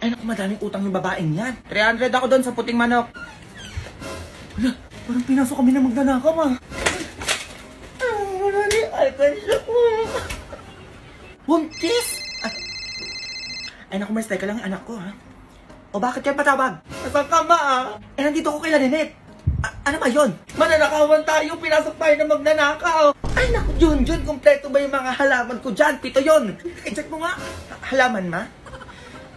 Ay naku, madaming utang yung babaeng yan. 300 ako doon sa puting manok. Wala, parang pinasok kami na magnanakaw ah. Wala ni alkansya ko. Buntis? Ay naku, Mars, teka lang yung anak ko ha. O bakit yan patawag? Nasaan ka ma ah? Eh nandito ko kay Laninette. Ano ba yun? Mananakawan tayo, pinasok tayo na magnanakaw. Ay naku, Junjun, kompleto ba yung mga halaman ko dyan? 7 yun. I-check mo nga. Halaman ma?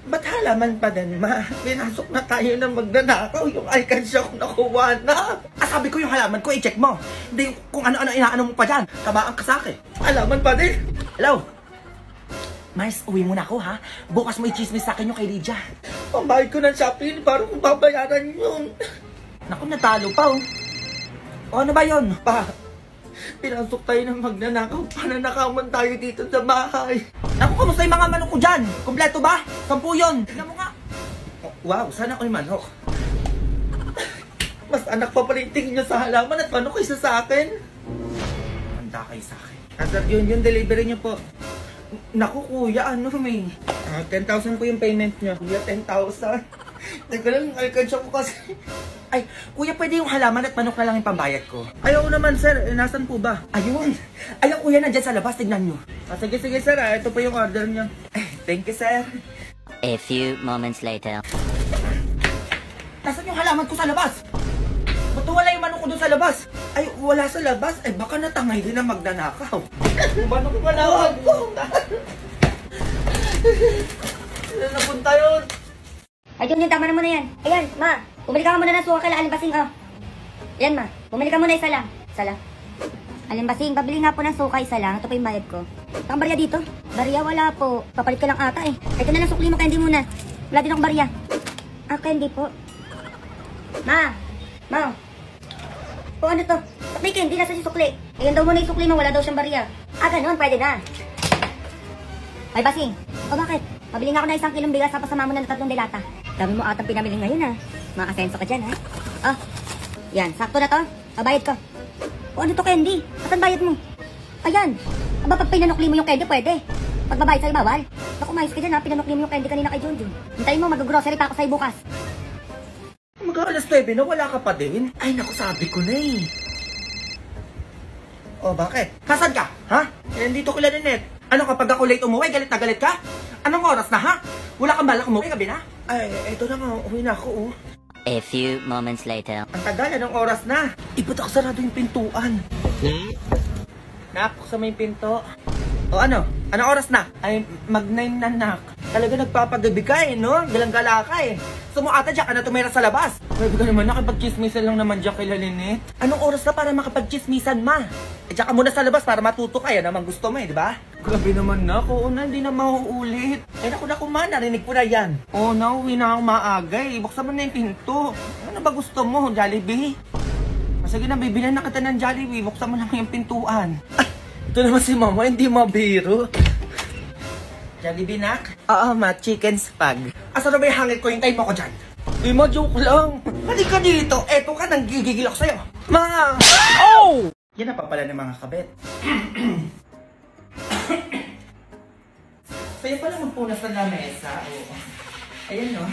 Ba't halaman pa din ma? Pinasok na tayo na magnanakaw. Yung alkansya ko nakuha na. Sabi ko yung halaman ko, i-check mo. Hindi yung kung ano-ano inaano mo pa dyan. Kabaan ka sa akin. Halaman pa din. Hello? Mars, uwi muna ako ha. Bukas mo i-chismis sa akin yung kay Lydia. Pambayad ko ng Shopee, parang kung babayaran yun. Naku, natalo pa oh. O ano ba yun? Pa, pinasok tayo ng magnanakaw. Pananakawan tayo dito sa bahay. Naku, kamusta yung mga manok ko dyan? Kompleto ba? 10 yun. Tignan mo nga. Oh, wow, sana ako yung manok. Mas anak pa pala yung tingin niya sa halaman at manok kaysa sa akin. Handa kayo sa akin. Sir, yun yung delivery niyo po. Naku kuya, ano may 10,000 po yung payment niya. Kuya, 10,000. Teka lang, alkansya ko kasi. Ay, kuya, pwede yung halaman at manok na lang yung pambayad ko. Ayaw naman sir, nasan po ba? Ayun, ayun kuya, nandyan sa labas, tignan nyo. Sige sir, ito po yung order niyo. Thank you sir. A few moments later. Nasaan yung halaman ko sa labas? Ba't wala yung manok ko doon sa labas? Ay, wala sa labas? Ay, baka natangay din na magnanakaw. Manok ko malawag ko. Saan napunta yun? Ay, Junjun, tama na muna yan. Ayan, ma. Bumili ka muna ng suka kay Alimbasing, oh. Ayan, ma. Bumili ka muna isa lang. Isa lang. Alimbasing, babili nga po ng suka isa lang. Ito po yung bayad ko. Ang barya dito? Barya, wala po. Papalit ka lang ata eh. Ito na lang sukli mo, candy muna. Wala din akong barya. Ah, candy po. Ma. Ma. O ano to? Ba't may candy? Nasa si sukli? Ayan daw muna yung sukli mo. Wala daw siyang barya. Ah, ganun. Pwede na. Ay, Basing. O bakit? Pabili nga ako na 1 kilong bigas tapos sama mo na ng 3 delata. Dami mo atang pinamili ngayon ha. Makasenso ka dyan ha. Oh, yan. Sakto na to. Bayad ko. O ano to, candy? Asan bayad mo? Ayan. Aba, pag pinanukli mo yung candy, pwede. Pag babayad sa'yo, bawal. Naku, mayos ka dyan ha. Pinanukli mo yung candy kanina kay Junjun. Hintayin mo, mag-grocery pa ako sa'yo bukas. Mag-alas 9 na, wala ka pa din? Ay, naku, sabi ko na eh. O, bakit? Nasaan ka? Ha? Nandito ko lang Laninette. Ano kapag ako late umuwi, galit na galit ka? Anong oras na ha? Wala kang balak umuwi, gabi na? Ay, eto na nga, uwi na ako oh. A few moments later. Ang tagal, anong oras na? Ba't ako sarado yung pintuan? Nak, sa may pinto. O ano? Anong oras na? Ay, mag-9 na nak. Talaga nagpapagabi ka eh, no? Galang-gala ka eh. Sumuata dyan ka na tumira sa labas. Pwede ka naman, nakipag-chismisan lang naman dyan kay Laninette. Anong oras na para makapag-chismisan, ma? Diyan ka muna sa labas para matuto ka. Yan naman gusto mo eh, di ba? Grabe naman na. Oo na, hindi na mauulit. Eh naku ma, narinig ko na yan. Oo na, uwi na akong maaga eh. Buksan mo na yung pinto. Ano ba gusto mo, Jollibee? Sige na, bibilan na kita ng Jollibee. Buksan mo lang yung pintuan. Ay, ito naman si mama, hindi mabiro. Jollibee, nak? Oo, ma, chicken spag. Asa na ba yung hangit ko? Hintayin mo ko dyan. Uy, ma, joke lang. Halika dito. Eto ka, nang gigigil ako sa'yo. Ma! Oh! Yan na pa pala ng mga kabet. Kaya pala magpunas na lamesa. Oh. Ayan no.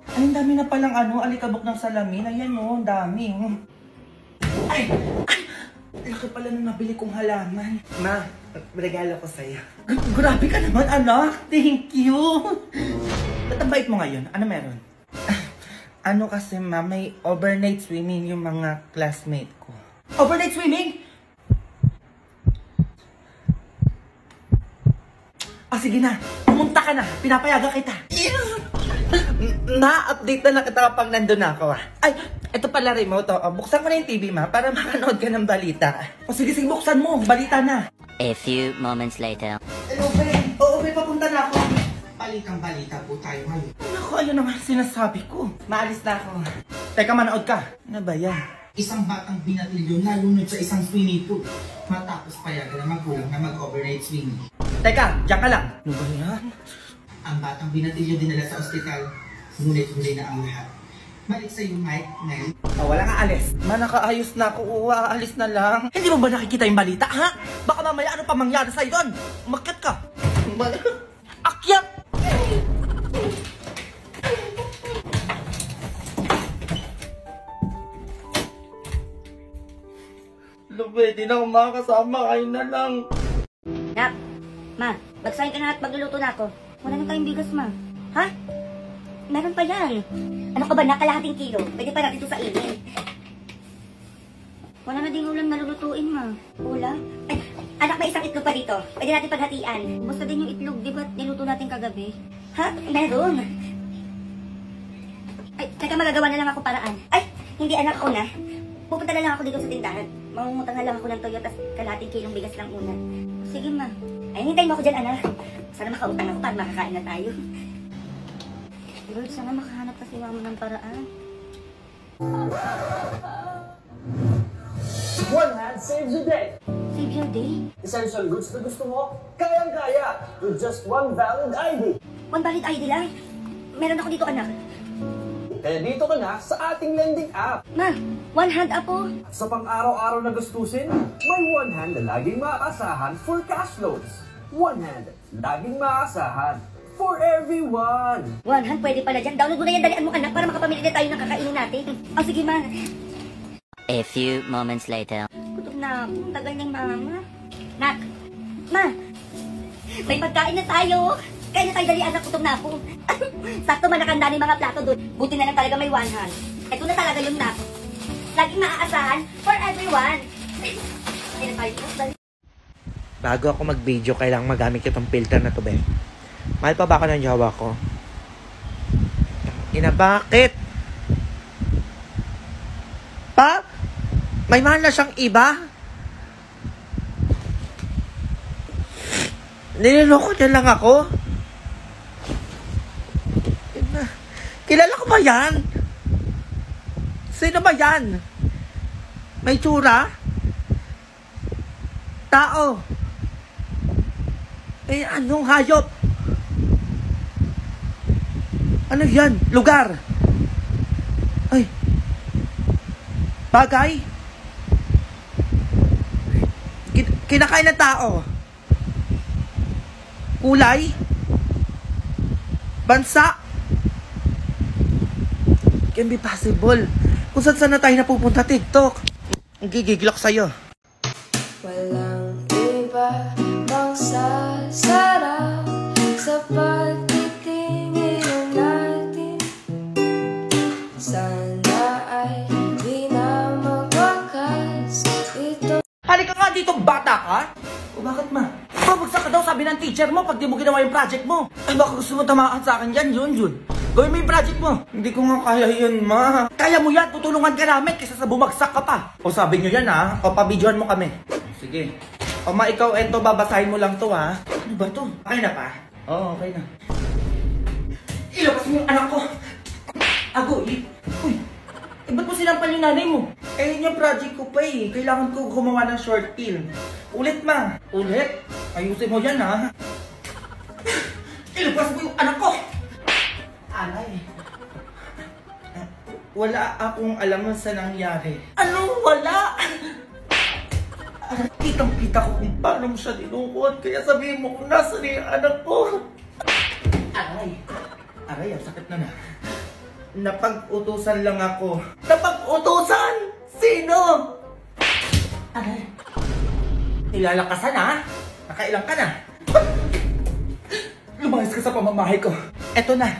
Ay, ang dami na palang alikabok ng salamin. Ayan no, ang dami. Ay! Laki pala nung nabili kong halaman. Ma, regalo ko sa'yo. Grabe ka naman, anak. Thank you. Ba't ang bait mo ngayon? Ano meron? Ano kasi ma, may overnight swimming yung mga classmate ko. Overnight swimming? Sige na. Pumunta ka na. Pinapayagan kita. Na-update na kita kapag nandun na ako Ay, ito pala remote buksan mo na yung TV ma para makanood ka ng balita. Sige, buksan mo. Balita na. A few moments later. Hello, babe. Oo, babe, papunta na ako. Balitang balita po tayo ngayon. Naku, ayun naman sinasabi ko. Maalis na ako. Teka, manood ka. Ano ba yan? Isang batang binatilyo nalunod sa isang swimming pool. Matapos payagan ng magulang na mag-overnight swimming. Teka, diyan ka lang. Ano ba yan? Ang batang binatilyo dinala sa ospital. Ngunit huli na ang lahat. Balik sa'yo, Mike, Nel. Wala nga alis. Nakaayos na ako. Aalis na lang. Hindi mo ba nakikita yung balita, ha? Baka mamaya ano pa mangyari sa'yo doon? Umakyat ka. Akyat! pwede na akong makakasama. Kayo na lang. Nak, ma, magsahin ka na at magluluto na ako. Wala na tayong bigas, ma. Ha? Meron pa yan. Ano ka ba, nakalahating kilo? Pwede pa natin ito sa inin. Wala na din ulam na lulutuin, ma. Ulam? Ay, anak, may isang itlog pa dito. Pwede natin paghatian. Basta din yung itlog, di ba niluto natin kagabi? Ha? Meron. Ay, teka, magagawa na lang ako paraan. Ay, hindi anak ko na. Pupunta na lang ako dito sa tindahan. Mangungutang na lang ako ng toyo, tas kalahating kilong bigas lang una. Sige, ma. Ay, hintayin mo ako dyan, anak. Sana makautang ako para makakain na tayo. Lord, sana makahanap kasi mama ng paraan. One hand saves a day. Save your day. Essential goods na gusto mo, kayang-kaya with just one valid ID. One valid ID lang. Meron ako dito, anak. Kaya dito ka na sa ating lending app. Ma, one hand apo. Sa pang-araw-araw na gastusin, may one hand na laging maaasahan for cash loans. One hand, laging maaasahan for everyone. One hand, pwede pala dyan. Download mo na yan, dalian mo, anak, para makapamili na tayo ng kakainin natin. Oh, sige, ma. A few moments later. Gutom na ako. Ang tagal ng mama. Nak, ma, may pagkain na tayo. Kaya na tayo dali, anak, gutom na ako. Sakto man nakanda ng mga plato doon. Buti na lang talaga may one hand. Ito na talaga yung nak. Laging maaasahan for everyone. Hindi na tayo. Bago ako mag-video, kailangan magamit itong filter na to, be. Mahal pa ba ako ng jowa ko? Ina, bakit? Pa? May mahal na siyang iba? Niloloko niya lang ako? Ina, kilala ko ba yan? Sino ba yan? May tsura? Tao? Eh, anong hayop? Ano yan? Lugar? Ay. Bagay? Kinakain ng tao? Kulay? Bansa? Can be possible. Kung saan na tayo napupunta, TikTok. Ang gigigil ako sa'yo. Walang iba mang sasarap sa pagtitingin natin. Sana ay di na magwakas ito. Halika nga dito, bata ka! O bakit, ma? Babagsak ka daw, sabi ng teacher mo pag di mo ginawa yung project mo. Ay, baka gusto mo tamaan sa akin dyan, yun. Gawin mo yung project mo. Hindi ko nga kaya yun, ma. Kaya mo yan, tutulungan ka namin kaysa sa bumagsak ka pa. O sabi nyo yan, ha? O pabidyohan mo kami. Sige. O ma, ikaw, ento, babasahin mo lang to, ha? Ano ba to? Okay na pa? Oo, okay na. Ilabas mo yung anak ko. Agoy. Uy. Eh, ba't mo sinampal yung nanay mo? Eh, yun yung project ko pa eh. Kailangan ko gumawa ng short film. Ulit, ma. Ulit? Ayusin mo yan, ha? Ilabas mo yung anak ko! Alay. Wala akong alam sa nangyari. Anong wala? Kitang-kita ko kung paano mo siya dinukot. Kaya sabihin mo kung nasa na yung anak ko. Aray. Aray, ang sakit na. Napag-utusan lang ako. Napag-utusan? Sino? Aray. Nilalakasan, ha? Nakailang ka na. Lumayas ka sa pamamahay ko. Eto na.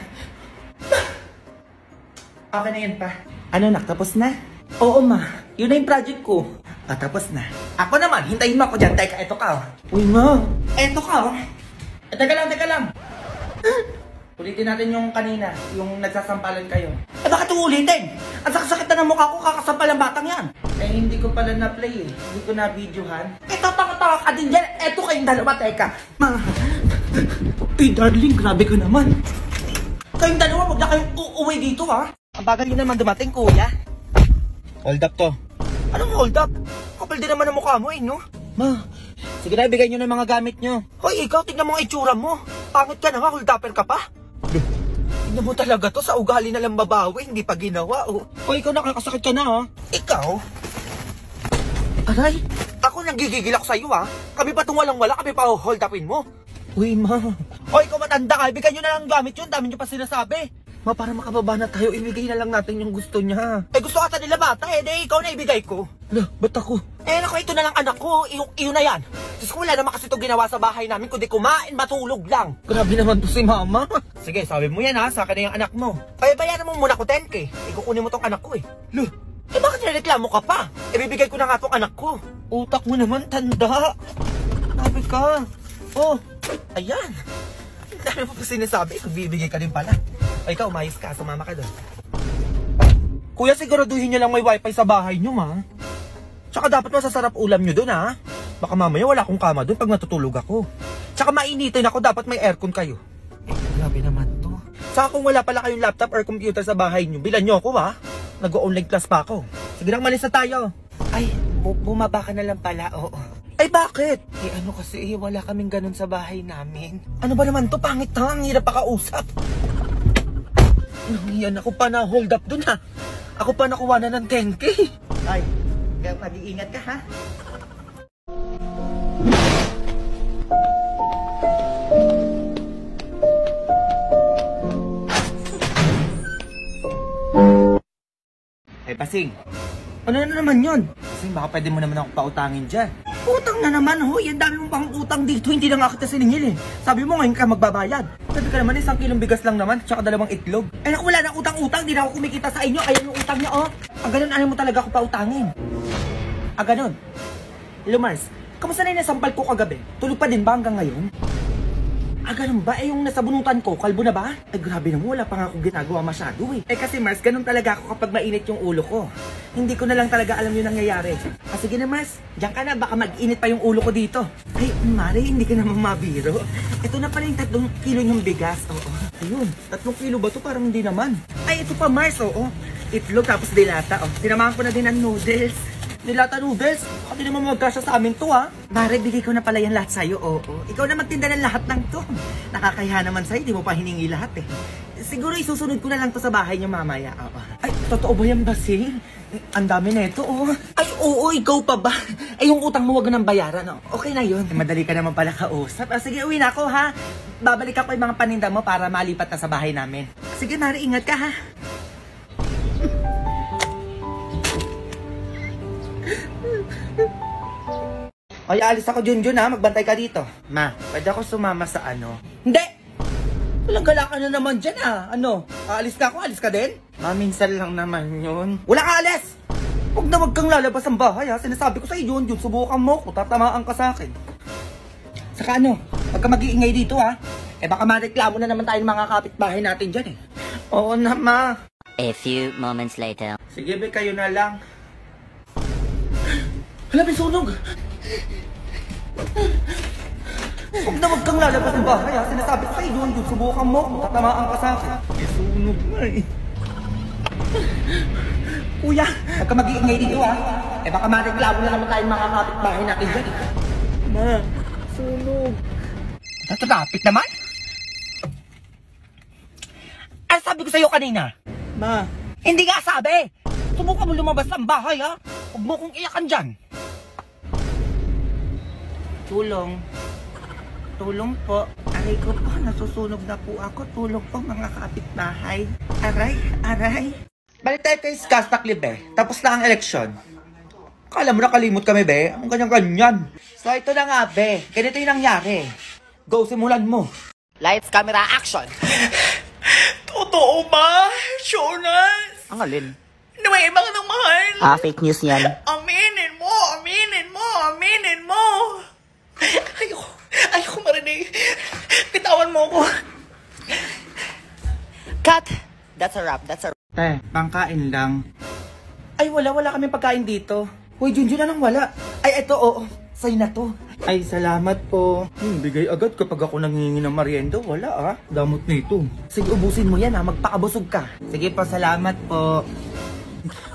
Okay na yan pa. Ano, tapos na? Oo, ma. Yun na yung project ko. Tapos na. Ako naman, hintayin mo ako dyan. Teka, eto ka, oh. Uy, ma. Eto ka, oh. Teka lang. Ulitin natin yung kanina, yung nagsasampalan kayo. Eh, bakit uulitin? Ang sakit na ng mukha ko, kakasampal ang batang yan. Eh, hindi ko pala na-play eh. Hindi ko na-videohan. Eh, tawa ka din dyan. Eto kayong dalawa, teka. Ma. Eh, darling, grabe ka naman. Kayong dalawa, huwag na kayong uuwi dito, ha? Ang bagal yun naman dumating, kuya. Hold up to. Anong hold up? Kapal din naman ang mukha mo, eh, no? Ma, sige na, ibigay nyo na yung mga gamit nyo. Hoy, ikaw, tignan mo ang itsura mo. Pangit ka na nga, hold upper ka pa. Tignan mo talaga to, sa ugali na lang babawi, hindi pa ginawa, oh. Hoy, ikaw, nakakasakit ka na, ha? Ikaw? Aray, ako nanggigigil ako sa'yo, ha? Kami pa itong walang-wala, kami pa hold upin mo. Uy, ma. Hoy, ikaw matanda ka, ibigay nyo na lang gamit yun, dami nyo pa sinasabi. Ma, para makababa na tayo, ibigay na lang natin yung gusto niya. Eh, gusto ata nila bata, eh, ikaw na ibigay ko. Ala, ba't ako? Eh, naku, ito na lang anak ko. Iyo na yan. Diyos ko, wala naman kasi ito ginawa sa bahay namin, kundi kumain, matulog lang. Grabe naman to si mama. Sige, sabi mo yan ha, sa akin na yung anak mo. Kaya bayaran mo muna ko 10K. Ikukunin mo tong anak ko eh. Loh, eh bakit nireklamo ka pa? Eh, bibigay ko na nga tong anak ko. Utak mo naman, tanda. Sabi ka. Oh, ayan. Dami mo pa sinasabi, bibigay ka din pala. O ikaw, umayos ka, sumama ka doon. Kuya, siguraduhin nyo lang may wifi sa bahay nyo, ma. Tsaka dapat masasarap ulam nyo doon, ha? Baka mamaya wala akong kama doon pag natutulog ako. Tsaka mainitin ako, dapat may aircon kayo. Eh, grabe naman to. Tsaka kung wala pala kayong laptop or computer sa bahay nyo, bilan nyo ako, ha? Nag-online class pa ako. Sige lang, malis na tayo. Ay, bumaba ka na lang pala, oo. Ay, bakit? Eh, ano kasi, wala kaming ganun sa bahay namin. Ano ba naman to? Pangit na, ang hirap pakausap. Nangiyan ako pa na hold up dun, ha? Ako pa nakuha na ng 10K. Ay, mag-iingat ka, ha? Ay, Pasing. Ano na naman yun? Pasing, baka pwede mo naman ako pautangin dyan. Utang na naman, ho. Yan dami mong pang utang dito. Hindi na nga kita siningil, eh. Sabi mo ngayon ka magbabayad. Sabi ka naman, 1 kilong bigas lang naman, tsaka 2 itlog. Eh, naku, wala na utang-utang. Di na ako kumikita sa inyo. Ayan yung utang niya, oh. Ganun, ayaw mo talaga ako pautangin. Ganun. Hello, Mars. Kamusta na yung nasampal ko kagabi? Tulog pa din ba hanggang ngayon? Ganun ba? Eh, yung nasa bunutan ko, kalbo na ba? Eh, grabe naman, wala pa nga akong ginagawa masyado, eh. Eh, kasi Mars, ganun talaga ako kapag mainit yung ulo ko. Hindi ko na lang talaga alam yung nangyayari. Sige na, Mars. Diyan ka na, baka mag-init pa yung ulo ko dito. Ay, Mari, hindi ka naman mabiro. Ito na pala yung 3 kilo yung bigas. Oo. Ayun, 3 kilo ba to? Parang hindi naman. Ay, ito pa, Mars, oo. Itlog tapos dilata, oh. Sinamahan ko na din ng noodles. Dilata noodles? Hindi naman magkasya sa amin to, ha? Mare, bigay ko na pala yan lahat sa'yo, oo. Ikaw na magtinda ng lahat ng to. Nakakahiya naman sa'yo, di mo pa hiningi lahat, eh. Siguro isusunod ko na lang to sa bahay niyo mamaya, oo. Ay, totoo ba yan, Basing? Ang dami na ito, oh. Ay, oo, ikaw pa ba? Ay, yung utang mo wag nang bayaran, oh. Okay na yun. Madali ka naman pala kausap. Sige, uwi na ako, ha? Babalik ako yung mga paninda mo para malipat na sa bahay namin. Sige, Mare, ingat ka, ha? Ay, alis ako, Junjun, ha? Magbantay ka dito. Ma, pwede ako sumama sa ano? Hindi! Walang gala ka na naman dyan, ha? Ano? Aalis na ako? Alis ka din? Ma, minsan lang naman yun. Wala ka alis! Huwag na wag kang lalabas ng bahay, ha? Sinasabi ko sa'yo, Junjun, subukan mo ko. Tatamaan ka sa akin. Saka ano? Huwag ka mag-iingay dito, ha? Eh, baka mareklamo na naman tayo mga kapitbahay natin dyan, eh. Oo na, ma. A few moments later. Sige, be, kayo na lang. Hala, may sunog! Huwag na wag kang lalabas ng bahay, ha? Sinasabi ko sa'yo, Junjun, subukan mo kung tatamaan ka sa akin. May sunog na, eh. Kuya, huwag ka mag-iingay dito, ha? Eh, baka mareklamo na naman tayo mga kapitbahay natin dyan, eh. Ma, sunog. Natrapit naman? Ano sabi ko sa'yo kanina? Ma. Hindi nga sabi! Subukan mo lumabas ng bahay, ha? Huwag mo kong iyakan dyan. Tulong. Tulong po. Aray ko po, nasusunog na po ako. Tulong po mga kapitbahay. Aray, aray. Balik tayo kay Skastakli, be. Tapos na ang eleksyon. Kala mo nakalimot kami, be. Ang ganyan-ganyan. So, ito na nga, be. Ganito yung nangyari. Go, simulan mo. Lights, camera, action! Totoo ba? Jonas? Ang alin? May ibang nang mahal. Fake news yan. Aminin mo, aminin mo, aminin mo. Ayoko marinig. Pitawan mo ko. Cut. That's a wrap, that's a wrap. Pangkain lang. Ay, wala kami pagkain dito. Uy, Junjun, anong wala? Ay, eto, oo. Sa'yo na to. Ay, salamat po. Bigay agad kapag ako nangingi ng merienda. Wala, ah. Damot na ito. Sige, ubusin mo yan, ha. Magpakabusog ka. Sige po, salamat po.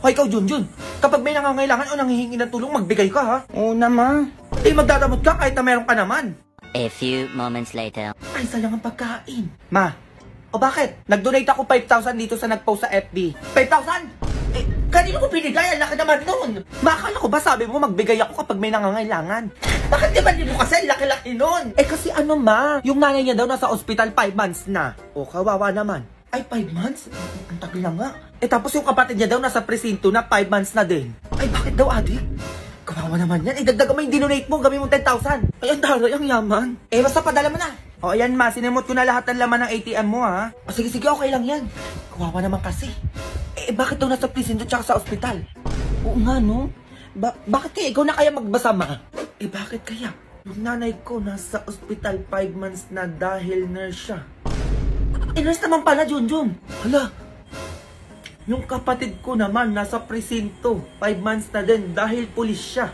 Hoy, ikaw, Junjun. Kapag may nangangailangan o nanghihingi ng tulong, magbigay ka, ha? Oo naman. Eh, magdadamot ka kahit na meron ka naman. A few moments later. Ay, salang ang pagkain. Ma, o bakit? Nag-donate ako 5,000 dito sa nag-post sa FB. 5,000? Eh, kanino ko binigay? Ang laki naman nun. Makakala ko ba sabi mo magbigay ako kapag may nangangailangan? Bakit di ba mo kasi laki-laki nun? Eh, kasi ano, ma? Yung nanay niya daw nasa ospital 5 months na. O, kawawa naman. Ay, 5 months? Ang tagal na nga. Eh, tapos yung kapatid niya daw nasa presinto na 5 months na din. Ay, bakit daw, adik? Kawawa naman yan. Idagdagan mo yung dinonate mo. Gawin mo 10,000. Ay, ang taray, ang yaman. Eh, basta padala mo na. O, ayan ma. Sinimot ko na lahat ng laman ng ATM mo, ha. O, sige, okay lang yan. Kawawa naman kasi. Eh, bakit daw nasa presinto tsaka sa ospital? Oo nga, no? Bakit kaya ikaw na kaya magbasa, ma? Eh, bakit kaya? Yung nanay ko nasa ospital 5 months na dahil nurse siya. Eh, nurse naman pala, Junjun. Hala. Yung kapatid ko naman nasa presinto 5 months na din dahil pulis siya.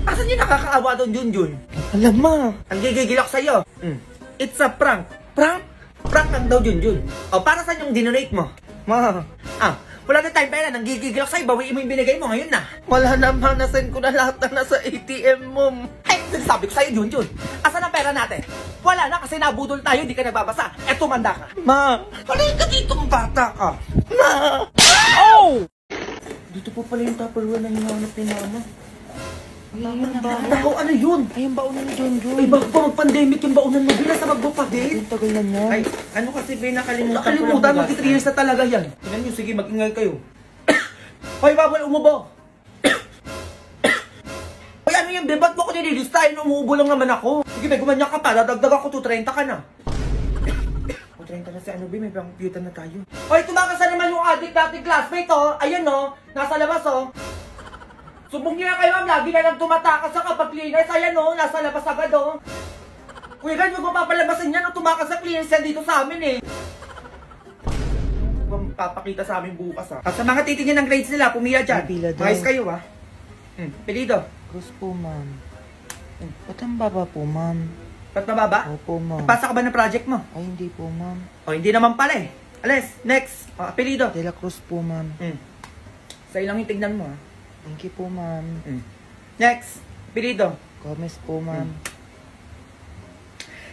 Asan yung nakakaawa doon, Junjun? Alam mo, ang gigigil ako sa'yo. It's a prank. Prank? Prank lang daw, Junjun. O, para saan yung dinonate mo? Wala na time pera, nang gigigil ako sa'yo, bawiin mo yung binigay mo ngayon na. Wala naman, nasend ko na lahat na nasa ATM mo. Ay, sabi ko sa'yo, Junjun, asan ang pera natin? Wala na kasi nabudol tayo, di ka nagbabasa. Eh, tumanda ka. Ma, halika ka dito, bata ka. Ma! Oh! Dito po pala yung Tupperware na hinahanap ni Mama. Ako, ano yun? Ay, yung baunan ni Junjun. Ay, bago pa mag-pandemic yung baunan mo, bilas na magbupadit. Ang tagal na niya. Ay, ano kasi, nakalimutan, mag-3 years na talaga yan. Tignan nyo, sige, mag-ingay kayo. Hoy, bawal umubo. Hoy, ano yan, ba't mo ko nililistahin? Umuubo lang naman ako. Sige, may gumanyan ka pa, dadagdag ako, 230 ka na. 230 na si ano, may computer na tayo. Hoy, tumakas na naman yung adik dating classmate, oh. Ayan, oh, nasa labas, oh. Subong niya kayo, ma'am. Lagi na lang tumatakas sa kapag cleaners. Ayan, oh, nasa labas agad, oh. Kuya, guys, huwag mo papalabasin yan, oh. Tumakas sa cleaners yan dito sa amin, eh. Huwag papakita sa amin bukas, ah. At sa mga titingin ng grades nila, pumila dyan. Mayos kayo, ah. Pilido. Cruz po, ma'am. Ba't ang baba po, ma'am? Ba't mababa? Opo, ma'am. Pasa ka ba ng project mo? Ay, hindi po, ma'am. O, hindi naman pala, eh. Alis, next. O, apelido. De la Cruz po, ma'am. Sa'yo lang yung tignan mo, ah. Thank you po, ma'am. Next. Apelido. Gomez po, ma'am.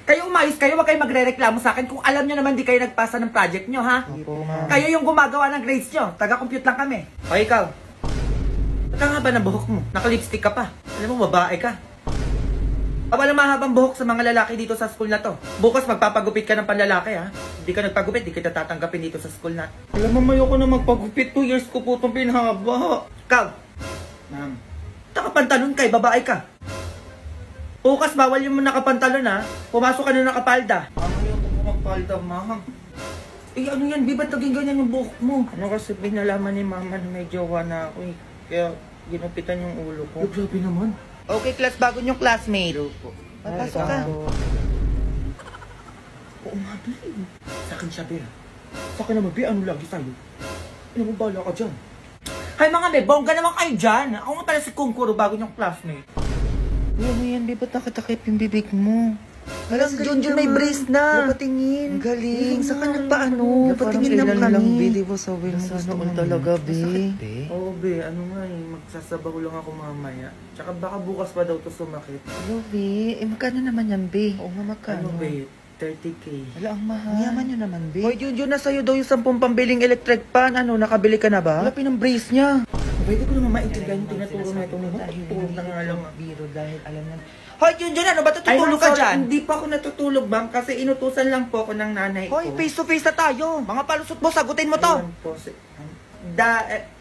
Kayo umayos kayo, wag kayo magre-reklamo sa akin kung alam nyo naman di kayo nagpasa ng project nyo, ha? Opo, ma'am. Kayo yung gumagawa ng grades nyo. Taga-compute lang kami. O, ikaw. Ba't ang haba ng buhok mo? Naka-lipstick ka pa. Alam mo, babae ka. Walang mahabang buhok sa mga lalaki dito sa school na to. Bukas magpapagupit ka ng panlalaki, ha? Hindi ka nagpagupit, di kita tatanggapin dito sa school na. Alam mo, mayo ko na magpagupit. 2 years ko po itong pinahaba. Ikaw. Ma'am. Nakapantalon ka, babae ka. Bukas, bawal yung nakapantalon, ha? Pumasok ka na nakapalda. Ayaw ko magpalda, ma'am. Eh, ano yan? Ba't naging ganyan yung buhok mo? Ano kasi pinalaman ni mama na may jowa na ako, eh. Kaya ginupitan yung ulo ko. Grabe naman. Okay, class, bago yung classmate. Papasok ka. Oo nga, Bi. Sa akin siya, Bi. Sa akin naman, Bi, ano lagi sa'yo? Ano mo, bala ka dyan? Hay mga Bi, bongga naman kayo dyan. Ako nga pala si Kungkuro, bago yung classmate. Ano yan, Bi? Ba't nakatakip yung bibig mo? Alam, si Junjun may brace na. Napatingin. Ang galing. Sa ka nagpaano? Napatingin naman lang, kami. Bi. Di ba sabi mo gusto mo talaga, Bi? Oo, Bi. Ano nga eh. Magsasabaw lang ako mamaya. Tsaka baka bukas pa daw to sumakit. Hello, Bi. Eh, magkano naman yan, Bi? Oo nga, magkano? Ano, Bi? 30K. Wala, ang mahal. Yaman nyo naman, Bi. Hoy, Junjun, na sa'yo daw yung 10 pambiling electric pan. Ano, nakabili ka na ba? Wala, pinang-brace niya. Pwede ko naman maintindihan yung tinuturo na ito. Tutulog na nga lang. Biro dahil alam niya. Hoy, Junjun, ano ba? Tutulog ka sorry, dyan? Hindi pa ako natutulog, ma'am. Kasi inutusan lang po ako ng nanay ko. Hoy, face to face na tayo. Mga palusot mo, sagutin mo to. Ayan po.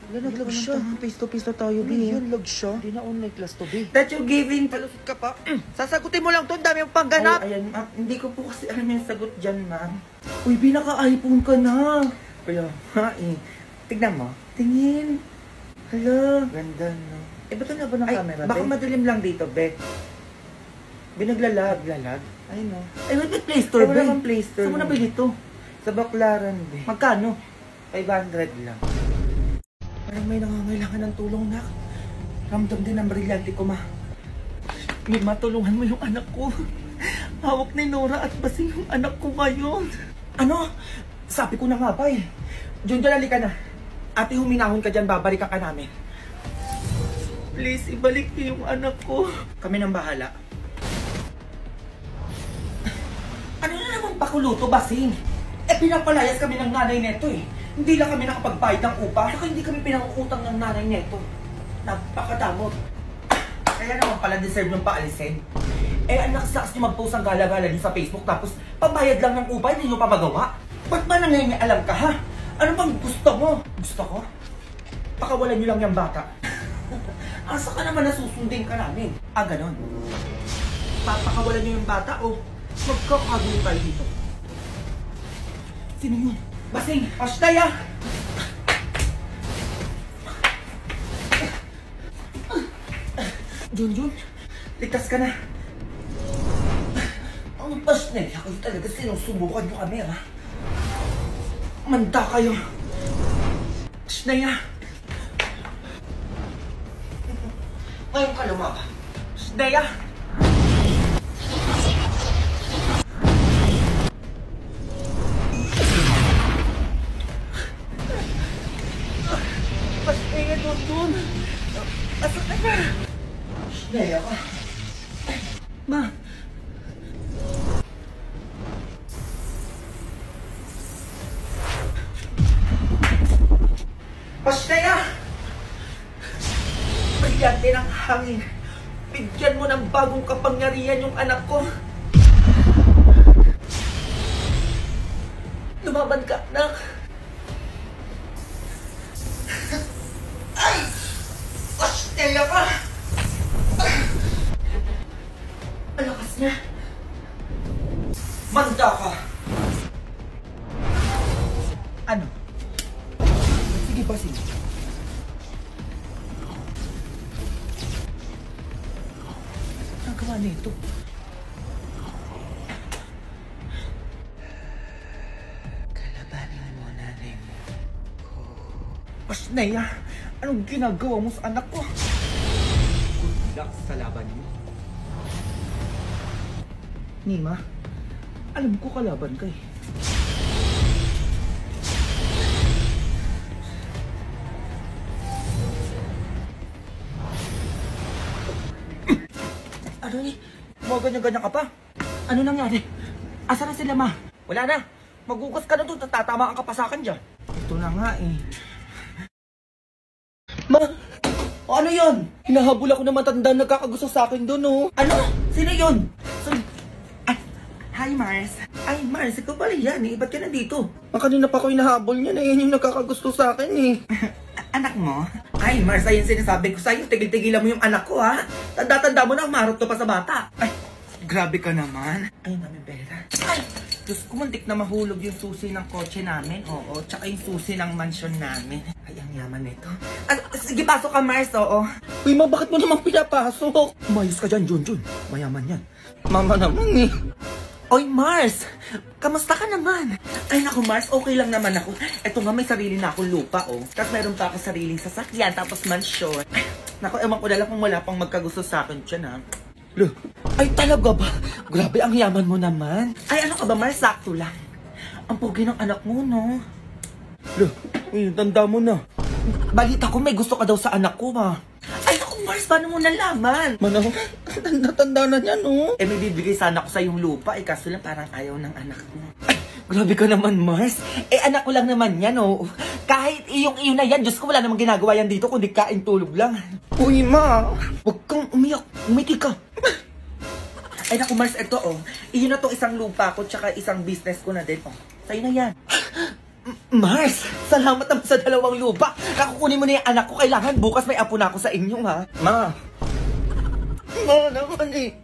Naglag siya. Face to face na tayo, Bi. Yun, lag siya. Hindi na online class to, Bi. That you giving, palusot ka pa. Sasagutin mo lang to, dami yung pangganap. Ayan, ma'am. Hindi ko po kasi alam yung sagot dyan, ma'am. Uy, pinaka-iPhone ka na. Kaya, ha eh. Tignan mo. Tingin. Hala. Ganda, no? Eh, ba't na ba ng camera, baka madilim lang dito, Be. Binaglalag. Ay, no. Ay, wait, Play Store, Wala Be. kang Play Store. Saan mo nabili ito? Sa Baclaran, Be. Magkano? 500 lang. Parang may nangangailangan ng tulong, nak. Ramdam din ang brilyante ko, ma. May matulungan mo yung anak ko. Hawak ni Nora at Basing yung anak ko ngayon. Ano? Sabi ko na nga ba eh. Junjun, halika na. Ate, huminahon ka dyan, babalikan ka namin. Please, ibalik niyo yung anak ko. Kami nang bahala. Ano na naman pakuluto, Basing? Eh, pinapalayas kami ng nanay neto eh. Hindi lang kami nakapagbayad ng upa, saka hindi kami pinangutang ng nanay neto. Napakadamot. Kaya naman pala deserve ng paalisin. Eh, ang lakas-lakas niyo mag-post ang gala-gala niyo sa Facebook, tapos pambayad lang ng upa, hindi niyo pa magawa. Ba't ba nangyayang ka, ha? Ano bang gusto mo? Gusto ko? Pakawalan niyo lang yung bata. Asa ka naman nasusundin ka namin? Ganon. Papakawalan niyo yung bata o magkakagulo tayo dito. Sino yun? Basing! Ashtaya! Junjun, ligtas ka na. Ang Ashtaya, kayo talaga sinusubukan niyo kami, ha? Manda kayo. Ashtaya! Ngayon ka lumaba. Ashtaya! Ashtaya, Junjun! Asa ka na? Ashtaya ka. Ma! Ashtaya! Brilyante ng hangin. Bigyan mo ng bagong kapangyarihan yung anak ko. Lumaban ka, anak. Ay! Ashtaya ka! Ang lakas niya. Manda ka. Ano? Sige ba, sige. Ang gawa nito. Kalabanin mo, nanay mo. Ashtaya, anong ginagawa mo sa anak ko? Good luck sa laban mo. Nima, alam ko kalaban ka eh. Ano eh? Mga ganyan-ganyan ka pa? Ano nangyari? Asa na sila, ma? Wala na. Magugas ka na doon. Tatatamaan ka pa sa akin dyan. Ito na nga eh. Ma! O ano yun? Hinahabol ako ng matanda nagkakagusto sa akin doon, oh. Ano? Sino yun? Sorry. Hi, Mars. Ay, Mars, ikaw pala yan eh. Ba't ka nandito? Kanina pa ako hinahabol niya na yan yung nagkakagusto sa akin eh. Anak mo? Ay, Mars, ayun sinasabi ko sa'yo. Tigil-tigilan mo yung anak ko, ha? Tanda-tanda mo na, marot to pa sa bata. Ay, grabe ka naman. Ay, Mami Bella. Ay, Diyos ko, muntik na mahulog yung susi ng kotse namin. Oo, tsaka yung susi ng mansyon namin. Ay, ang yaman nito. Sige, pasok ka, Mars, oo. Uy, ma, bakit mo naman pinapasok? Umayos ka dyan, Junjun. Mayaman yan. Mama naman eh. Oy, Mars! Kamusta ka naman? Ay, naku, Mars, okay lang naman ako. Eto nga, may sarili na akong lupa, oh. Tapos meron pa ako sariling sasakyan, tapos mansyon. Ay, naku, ewan ko na lang kung wala pang magkagusto sa akin dyan, ha? Lo, ay, talaga ba? Grabe, ang yaman mo naman. Ay, ano ka ba, Mars? Sakto lang. Ang pogi ng anak mo, no? Lo, uy, tanda mo na. Balita ko, may gusto ka daw sa anak ko, ha? Ay, naku, Mars, paano mo nalaman? Manaw, tanda na niya, no? Eh, may bibigay sana ko sa yung lupa, eh, kaso lang parang ayaw ng anak mo. Ay, grabe ka naman, Mars. Eh, anak ko lang naman yan, oh. Kahit iyong-iyo na yan, Diyos ko, wala namang ginagawa yan dito, kundi kain tulog lang. Uy, ma, huwag kang umiyak. Umiti ka. Ay, naku, Mars, eto, oh. Iyon na to isang lupa ko, tsaka isang business ko na din, oh. Sa'yo na yan. Mars, salamat naman sa dalawang lupa. Kakukunin mo na yung anak ko. Kailangan bukas may apo na ako sa inyo, ha? Ma. Ma naman eh.